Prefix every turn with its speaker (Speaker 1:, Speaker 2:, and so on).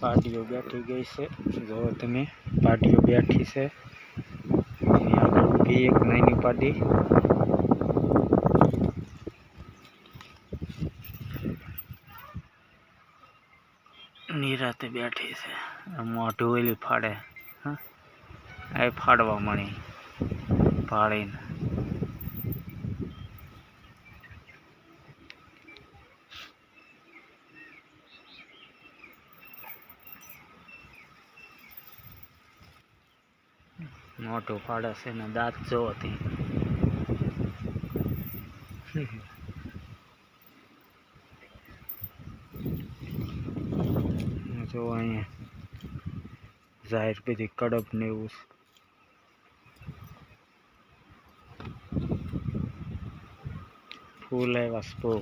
Speaker 1: પાડીઓ બેઠી ગઈ છે, જો તમે પાડીઓ બેઠી છે. એની આગળ ઊભી એક નાની પાડી. નિરાતે બેઠી છે. મોઢું ઓલી ફાડે, હા એ ફાડવા મળી ફાડીને. મોટું ફાડે છે ને દાંત જો હતી. જો અહીંયા જાહેર બધી કડપ ને એવું ફૂલ આવ્યા બહુ.